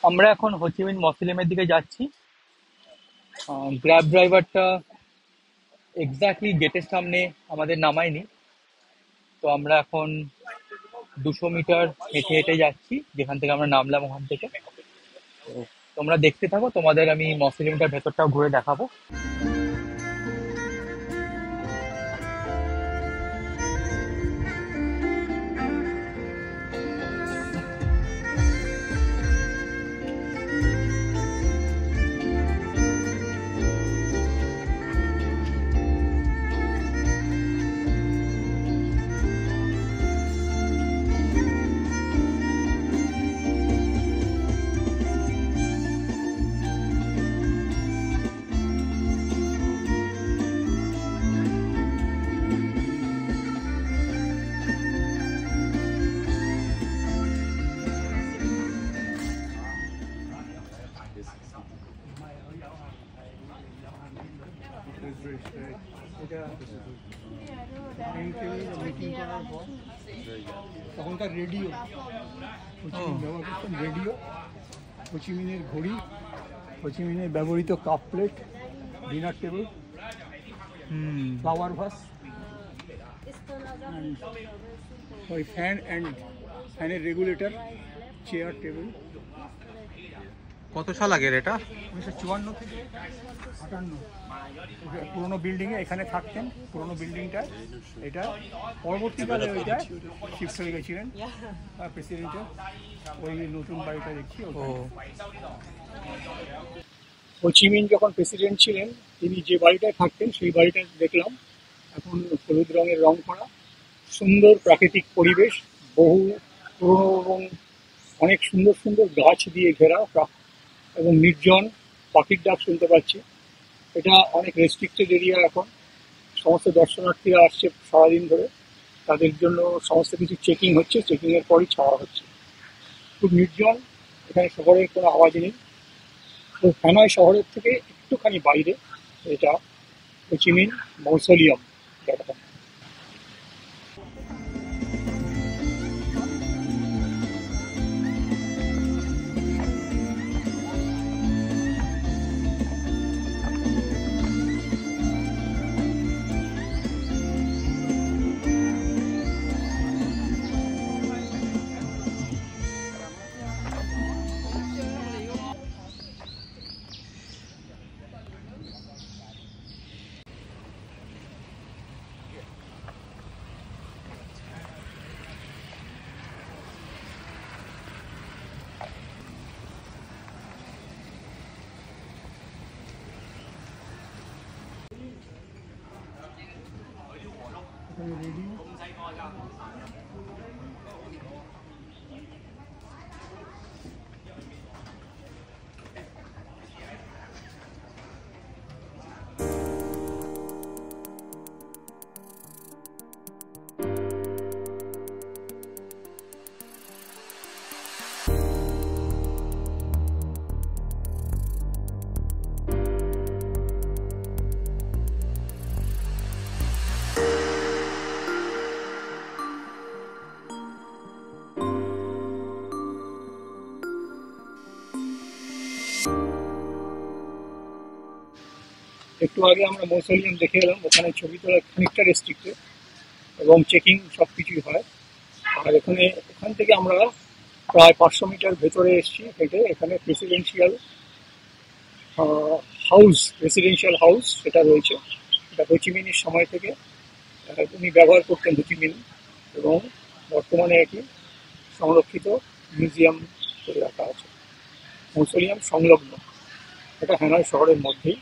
আমরা এখন হোচিমিন মসলিমের দিকে যাচ্ছি। গ্র্যাব ড্রাইভারটা এক্স্যাক্টলি গেটের সামনে আমাদের নামায়নি। তো আমরা এখন 200 মিটার হেঁটে হেঁটে যাচ্ছি যেখান থেকে আমরা নামলাম ওখান থেকে। তো তোমরা দেখতে থাকো, তোমাদের আমি মসলিমটার ভেতরটাও ঘুরে দেখাবো। এটা মেকিং করার পর তখনকার রেডিও, হোচিমিন ব্যবহার করতেন রেডিও, হোচিমিনের ঘড়ি, হোচিমিনের ব্যবহৃত cup plate, dinner table, flower vase, ওই ফ্যান অ্যান্ড ফ্যানের রেগুলেটর, চেয়ার টেবিল। কত সাল আগের এটা? 1954 থেকে 58 পুরোনো বিল্ডিংয়ে এখানে থাকতেন। পুরোনো বিল্ডিংটা এটা পরবর্তীকালে ওইটা শিফট হয়ে গেছিলেন প্রেসিডেন্টের ওই নতুন বাড়িটা দেখছি। হোচিমিন যখন প্রেসিডেন্ট ছিলেন তিনি যে বাড়িটায় থাকতেন সেই বাড়িটা দেখলাম এখন হলুদ রঙের রং করা, সুন্দর প্রাকৃতিক পরিবেশ, বহু পুরনো এবং অনেক সুন্দর সুন্দর গাছ দিয়ে ঘেরা এবং নির্জন, পাখির ডাক শুনতে পাচ্ছি। এটা অনেক রেস্ট্রিক্টেড এরিয়া এখন, সমস্ত দর্শনার্থীরা আসছে সারাদিন ধরে, তাদের জন্য সমস্ত কিছু চেকিং হচ্ছে, চেকিংয়ের পরই ছাড়া হচ্ছে। খুব নির্জন, এখানে শহরের কোনো আওয়াজ নেই। তো হানয় শহরের থেকে একটুখানি বাইরে এটা হোচিমিন মৌসোলিয়াম জায়গাটা। রেডিও, একটু আগে আমরা মৌসোলিয়াম দেখে এলাম, ওখানে ছবি তোলা খানিকটা রেস্ট্রিক্টেড এবং চেকিং সব কিছুই হয়। আর এখান থেকে আমরা প্রায় 500 মিটার ভেতরে এসেছি হেঁটে। এখানে রেসিডেন্সিয়াল হাউস সেটা রয়েছে। এটা হোচিমিনের সময় থেকে উনি ব্যবহার করতেন হোচিমিন, এবং বর্তমানে এটি সংরক্ষিত মিউজিয়াম করে রাখা আছে, মৌসোলিয়াম সংলগ্ন। এটা হানয় শহরের মধ্যেই।